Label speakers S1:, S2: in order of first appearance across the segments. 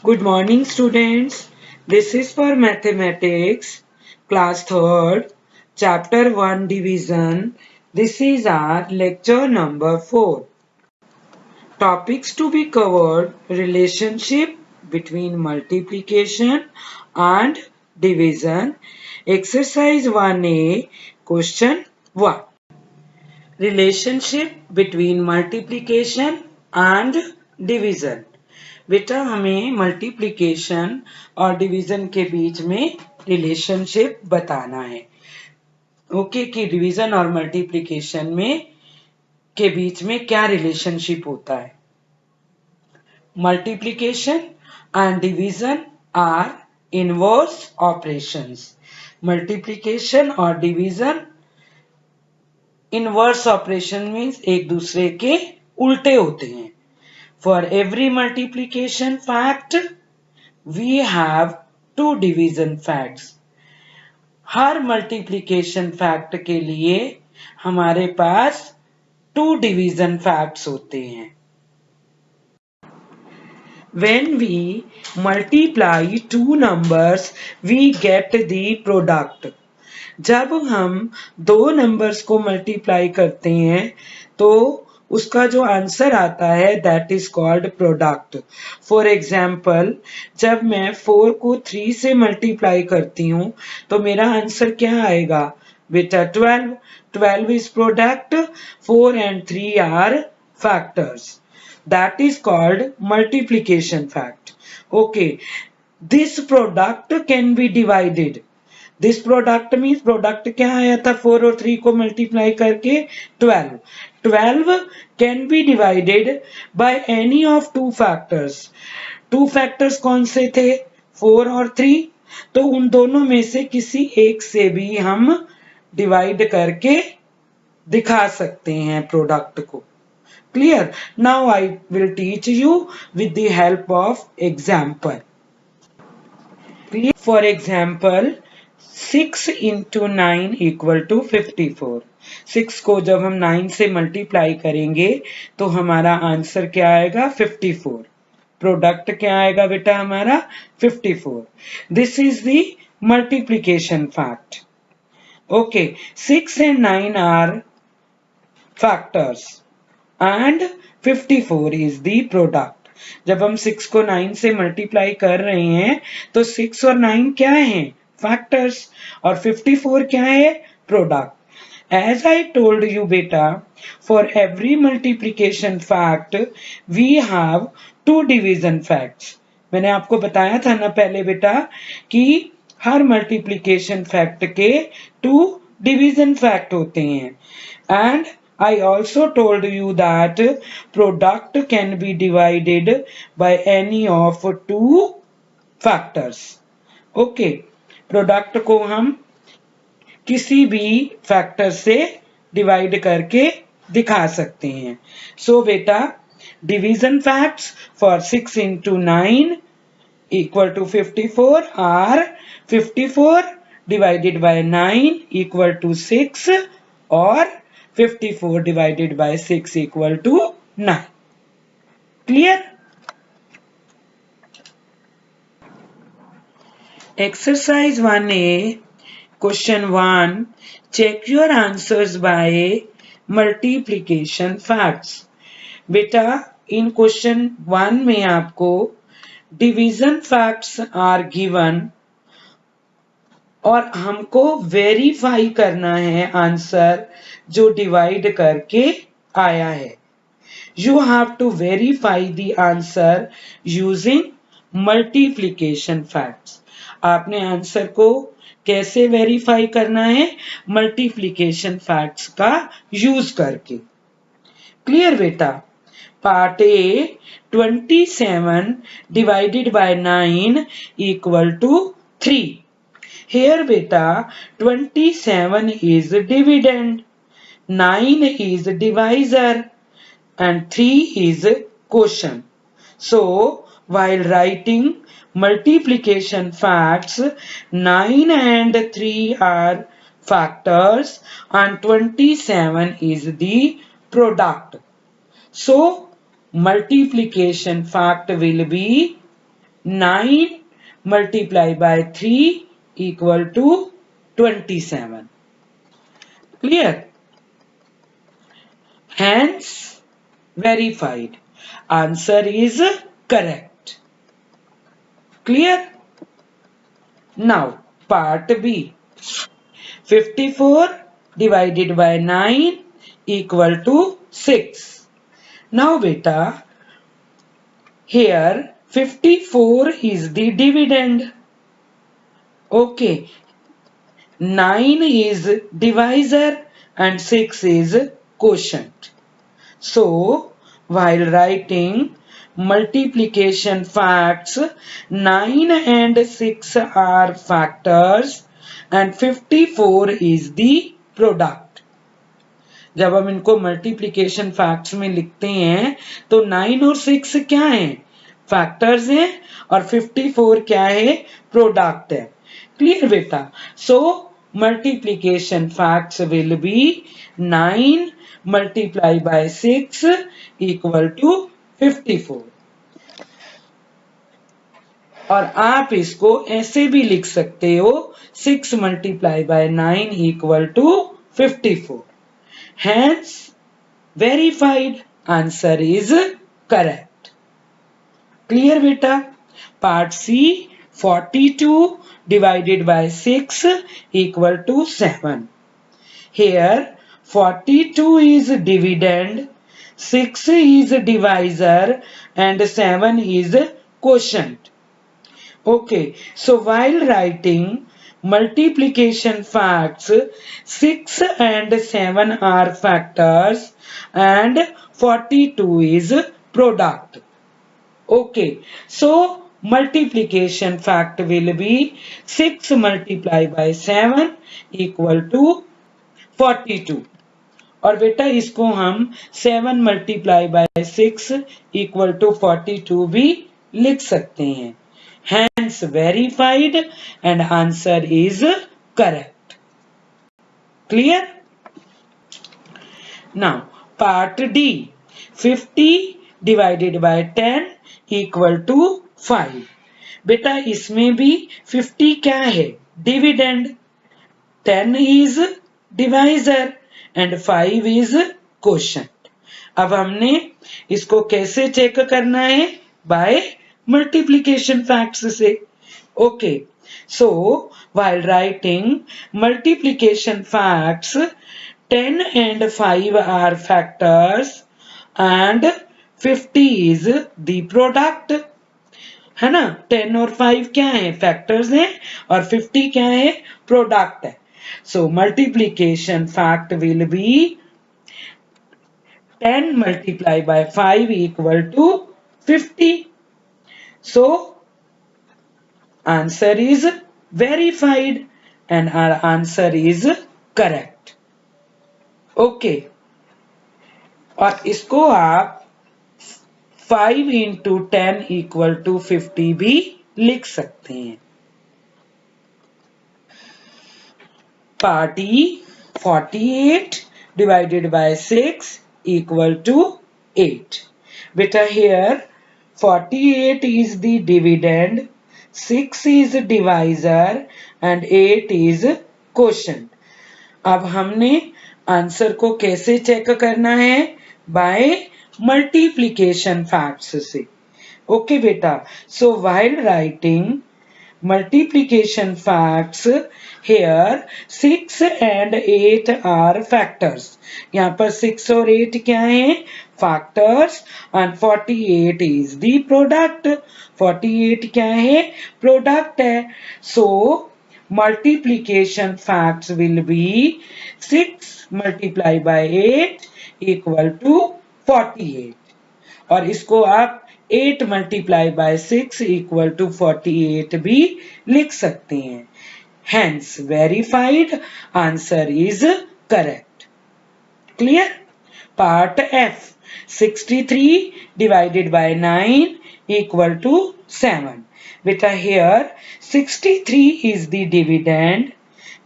S1: Good morning, students. This is for mathematics, class 3rd, chapter 1 division. This is our lecture number 4. Topics to be covered: relationship between multiplication and division. Exercise 1A, question 1. Relationship between multiplication and division. बेटा हमें multiplication और division के बीच में relationship बताना है। Okay कि division और multiplication में के बीच में क्या रिलेशनशिप होता है। Multiplication and division are inverse operations. Multiplication और डिवीजन इनवर्स ऑपरेशन मीन्स एक दूसरे के उल्टे होते हैं। For every multiplication fact, we have two division facts. Her multiplication fact के लिए हमारे पास two division facts होते हैं। When we multiply two numbers, we get the product. जब हम दो नंबर्स को मल्टीप्लाई करते हैं तो उसका जो आंसर आता है that is called product. For example, जब मैं 4 को 3 से मल्टीप्लाई करती हूं तो मेरा आंसर क्या आएगा बेटा 12। 12 is product, 4 and 3 are factors. That is called multiplication fact. Okay, this product can be divided. This product means product क्या आया था 4 और 3 को मल्टीप्लाई करके 12। 12 can be divided by any of two factors. Two factors कौन से थे 4 और 3, तो उन दोनों में से किसी एक से भी हम डिवाइड करके दिखा सकते हैं प्रोडक्ट को। Clear? Now I will teach you with the help of example. For example 6 into 9 equal to 54। 6 को जब हम 9 से मल्टीप्लाई करेंगे तो हमारा आंसर क्या आएगा 54। प्रोडक्ट क्या आएगा बेटा हमारा 54। This is the multiplication fact. Okay, 6 and 9 are factors and 54 is the product. जब हम 6 को 9 से मल्टीप्लाई कर रहे हैं तो 6 और 9 क्या हैं फैक्टर्स और 54 क्या है product. As I told you बेटा, for every multiplication fact we have two division facts. मैंने आपको बताया था ना पहले बेटा कि हर मल्टीप्लिकेशन फैक्ट के टू डिवीजन फैक्ट होते हैं। And I also told you that product can be divided by any of two factors. Okay, product को हम किसी भी फैक्टर से डिवाइड करके दिखा सकते हैं। सो बेटा division facts for 6 into 9 equal to 54 are 54 divided by 9 equal to 6 और 54 divided by 6 equal to 9. Clear? Exercise 1A, question 1. Check your answers by multiplication facts. बेटा इन क्वेश्चन 1 में आपको डिवीजन फैक्ट्स आर गिवन और हमको वेरीफाई करना है answer जो divide करके आया है। You have to verify the answer using multiplication facts. आपने आंसर को कैसे वेरीफाई करना है मल्टीप्लिकेशन फैक्ट्स का यूज करके। क्लियर बेटा? Part A 27 divided by 9 equal to 3। Here beta 27 is dividend, 9 is divisor and 3 is quotient. So while writing multiplication facts, 9 and 3 are factors and 27 is the product. So multiplication fact will be 9 multiplied by 3 equal to 27. Clear? Hence, verified. Answer is correct. Clear? Now, part B. 54 divided by 9 equal to 6. Now, beta, here 54 is the dividend. Okay. 9 is divisor and 6 is quotient. So, while writing multiplication facts, 9 and 6 are factors and 54 is the product. जब हम इनको multiplication facts में लिखते हैं तो 9 और 6 क्या हैं? फैक्टर्स हैं और 54 क्या है? प्रोडक्ट है. क्लियर बेटा? सो multiplication facts will be 9 multiplied by 6 equal to 54. और आप इसको ऐसे भी लिख सकते हो 6 multiplied by 9 equal to 54. Hence, verified. Answer is correct. Clear beta? Part C. 42 divided by 6 equal to 7. Here 42 is dividend, 6 is divisor and 7 is quotient. Okay, so while writing multiplication facts, 6 and 7 are factors and 42 is product. Okay, so multiplication fact will be 6 multiplied by 7 equal to 42. और बेटा इसको हम 7 multiplied by 6 equal to 42 भी लिख सकते हैं. Hence verified and answer is correct. Clear? Now part D. 50 divided by 10 equal to 5. बेटा इसमें भी 50 क्या है? Dividend. 10 is divisor and 5 is quotient. अब हमने इसको कैसे चेक करना है? बाय मल्टीप्लिकेशन फैक्ट्स से. Okay, so while writing multiplication facts, 10 and 5 are factors and 50 is the product. है ना? 10 और 5 क्या है? फैक्टर्स हैं और 50 क्या है? प्रोडक्ट है. So multiplication fact will be 10 multiplied by 5 equal to 50. So answer is verified and our answer is correct. Okay, और इसको आप 5 into 10 equal to 50 भी लिख सकते हैं. Part E. 48 divided by 6 equal to 8. Beta here 48 is the dividend, 6 is divisor and 8 is quotient. अब हमने answer को कैसे चेक करना है? बाय मल्टीप्लिकेशन फैक्ट्स से. ओके बेटा, सो while writing multiplication facts, here 6 and 8 are factors. यहाँ पर 6 और 8 क्या हैं? Factors and 48 is the product. 48 क्या है? Product है. So multiplication facts will be 6 multiplied by 8 equal to 48. और इसको आप 8 multiplied by 6 equal to 48 भी लिख सकते हैं. Hence verified, answer is correct. Clear? Part F. 63 divided by 9 equal to 7. Beta here 63 is the dividend,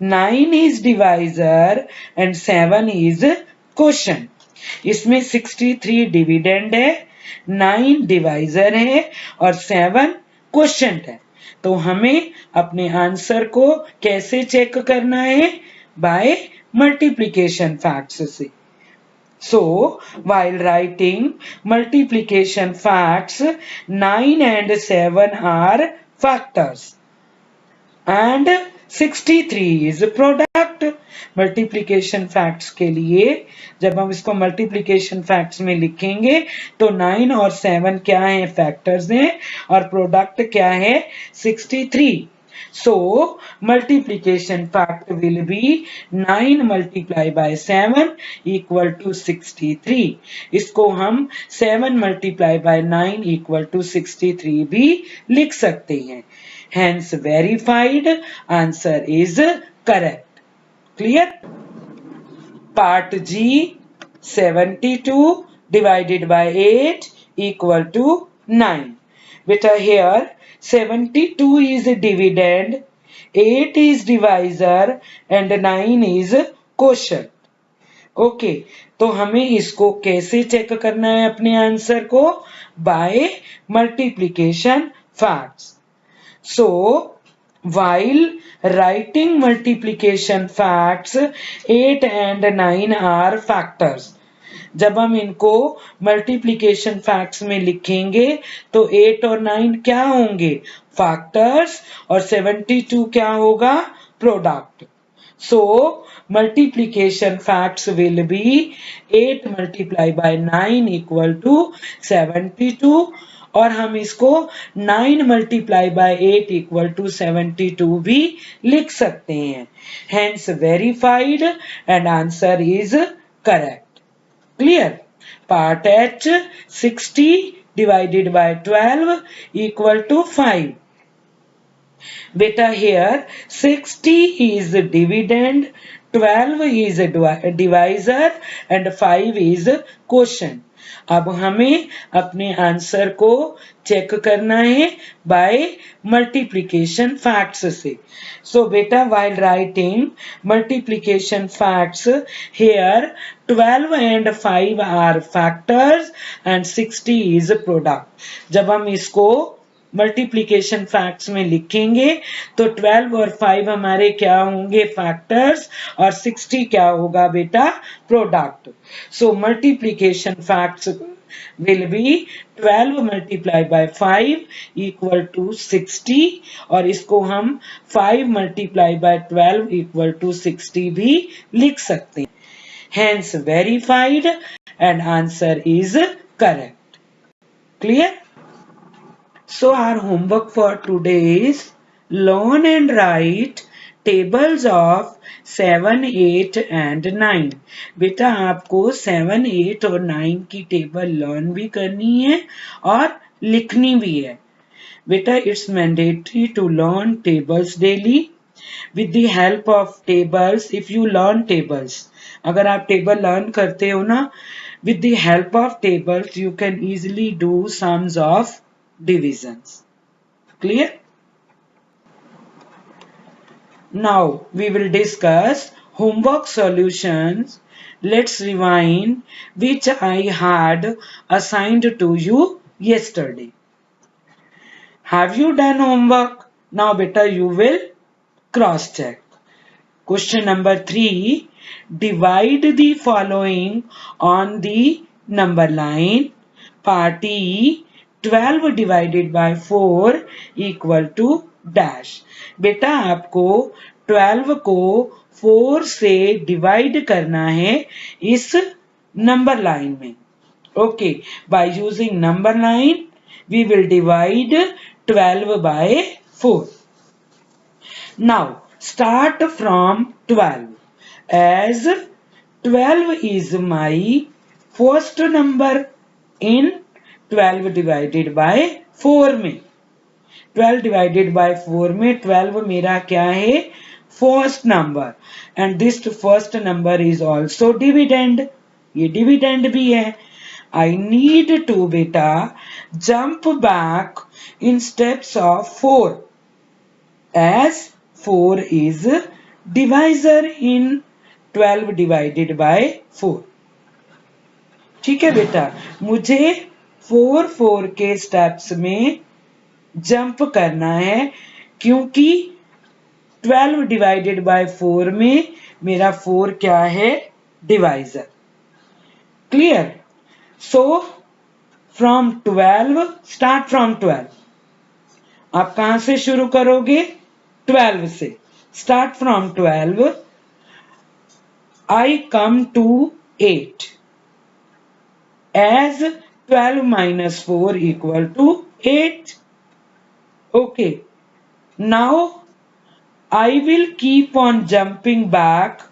S1: 9 is divisor and 7 is quotient. इसमें 63 dividend है, 9 divisor है और 7 क्वोशंट है। तो हमें अपने आंसर को कैसे चेक करना है? बाय मल्टीप्लिकेशन फैक्ट्स से। So, while writing multiplication facts, 9 and 7 are factors and 63 is product. Multiplication facts के लिए जब हम इसको मल्टीप्लिकेशन फैक्ट्स में लिखेंगे तो 9 और 7 क्या है? फैक्टर्स हैं और प्रोडक्ट क्या है? 63. So, multiplication fact will be 9 multiplied by 7 equal to 63. इसको हम 7 multiplied by 9 equal to 63 भी लिख सकते हैं। Hence, verified answer is correct. Clear? Part G, 72 divided by 8 equal to 9. Beta here 72 is dividend, 8 is divisor and 9 is quotient. Okay, तो हमें इसको कैसे चेक करना है अपने आंसर को? By multiplication facts. So while writing multiplication facts, 8 and 9 are factors. जब हम इनको मल्टीप्लिकेशन फैक्ट्स में लिखेंगे तो 8 और 9 क्या होंगे? फैक्टर्स, और 72 क्या होगा? Product. So multiplication facts will be 8 multiplied by 9 equal to 72, और हम इसको 9 multiplied by 8 equal to 72 भी लिख सकते हैं। Hence verified and answer is correct. Clear? Part H, 60 divided by 12 equal to 5. Beta here 60 is dividend, 12 is divisor and 5 is quotient. अब हमें अपने आंसर को चेक करना है बाय मल्टीप्लिकेशन फैक्ट्स से। सो बेटा while writing multiplication facts, here 12 and 5 are factors and 60 is product. जब हम इसको मल्टीप्लिकेशन फैक्ट्स में लिखेंगे तो 12 और 5 हमारे क्या होंगे? फैक्टर्स, और 60 क्या होगा बेटा? Product. So multiplication facts will be 12 multiplied by 5 equal to 60, और इसको हम 5 multiplied by 12 equal to 60 भी लिख सकते हैं। Hence verified and answer is correct. Clear? So our homework for today is learn and write tables of 7, 8 and 9. बेटा आपको 7, 8 और 9 की टेबल लर्न भी करनी है और लिखनी भी है। बेटा it's mandatory to learn tables daily. With the help of tables, if you learn tables, अगर आप टेबल लर्न करते हो ना, with the help of tables you can easily do sums of divisions. Clear? Now we will discuss homework solutions. Let's rewind which I had assigned to you yesterday. Have you done homework? Now beta you will cross check. Question number 3. Divide the following on the number line. Part E, 12 divided by 4 equal to dash. बेटा आपको 12 को 4 से divide करना है इस number line में। Okay, by using number line we will divide 12 by 4. Now start from 12, as 12 is my first number in 12 divided by 4 में। 12 divided by 4 में 12 मेरा क्या है? First number, and this first number is also dividend, ये dividend भी है। I need to बेटा jump back in steps of 4, as 4 is divisor in 12 divided by 4. ठीक है बेटा, मुझे 4 4 के स्टेप्स में जंप करना है, क्योंकि 12 डिवाइडेड बाय 4 में मेरा 4 क्या है, divisor. Clear? So from 12, start from 12। आप कहां से शुरू करोगे, 12 से। Start from 12, I come to 8 as 12 minus 4 equal to 8. Okay, now I will keep on jumping back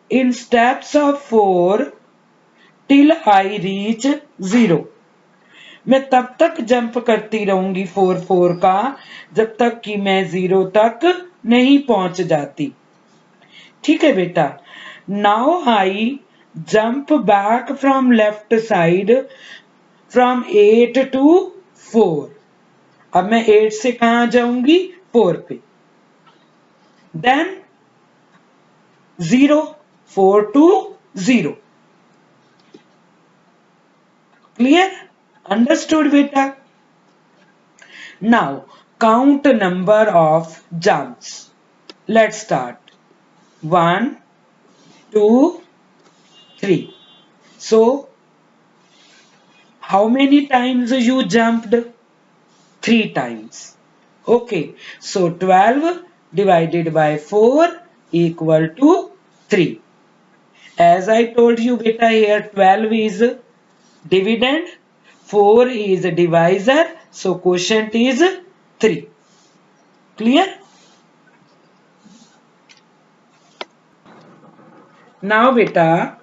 S1: in steps of 4 till I reach 0. मैं तब तक जंप करती रहूंगी 4 4 का जब तक कि मैं 0 तक नहीं पहुंच जाती। ठीक है बेटा। Now I jump back from left side from 8 to 4। अब मैं 8 से कहां जाऊंगी, 4 पे। Then 0, 4 to 0। Clear? Understood beta? Now count number of jumps. Let's start. 1, 2, 3. So how many times you jumped? 3 times. Okay, so 12 divided by 4 equal to 3. As I told you beta, here 12 is dividend, 4 is divisor, so quotient is 3. Clear? Now beta,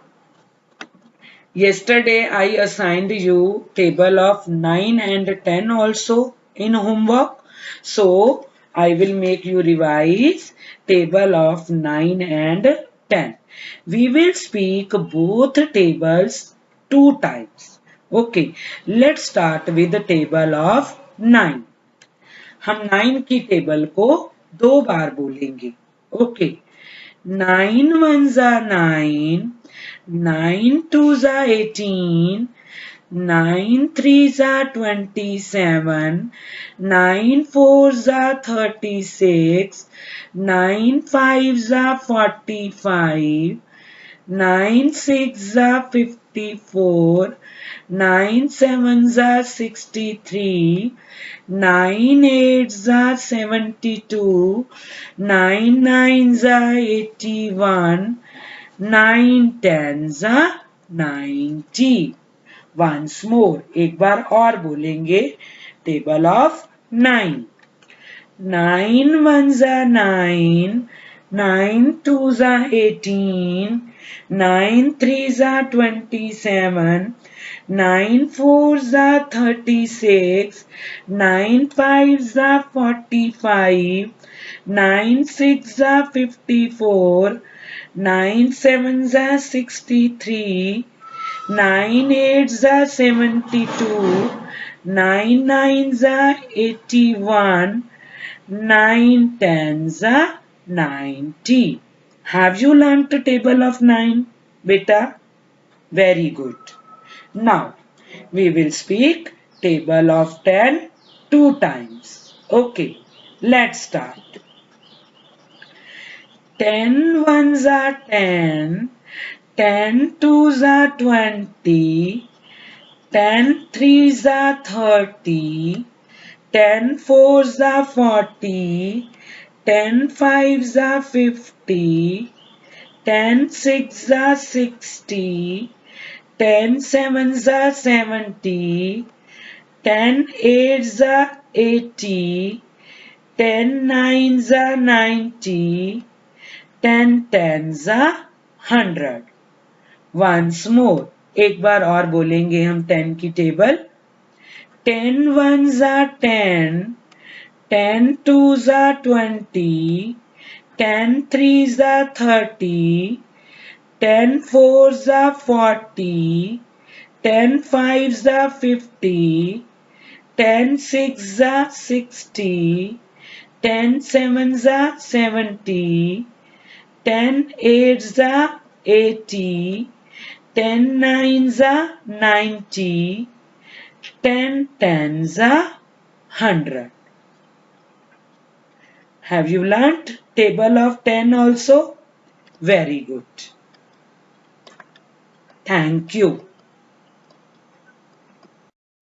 S1: yesterday I assigned you table of 9 and 10 also in homework, so I will make you revise table of 9 and 10. We will speak both tables 2 times. Okay, let's start with the table of 9. हम 9 की table को 2 बार बोलेंगे। Okay, 9 ones are 9, 9 twos are 18, 9 threes are 27, 9 fours are 36, 9 fives are 45, 9 sixes are 54, 9 sevens are 63, 9 eights are 72, 9 nines are 81, 9 tens are 90. Once more, एक बार और बोलेंगे, table of 9. 9 ones are 9, 9 twos are 18, 9 threes are 27, 9 fours are 36, 9 fives are 45, 9 sixes are 54, 9 sevens are 63, 9 eights are 72, 9 nines are 81, 9 tens are 90. Have you learnt the table of 9, beta? Very good. Now, we will speak table of 10 2 times. Okay, let's start. 10 ones are 10, 10 twos are 20, 10 threes are 30, 10 fours are 40, 10 fives are 50, 10 sixes are 60, 10 sevens are 70, 10 eights are 80, 10 nines are 90, 10 tens are 100. Once more, एक बार और बोलेंगे हम 10 की table. 10 ones are 10, 10 twos are 20, 10 threes are 30, 10 fours are 40, 10 fives are 50, 10 sixes are 60, 10 sevens are 70, 10 eights are 80, 10 nines are 90, 10 tens are 100. Have you learnt table of 10 also? Very good. Thank you.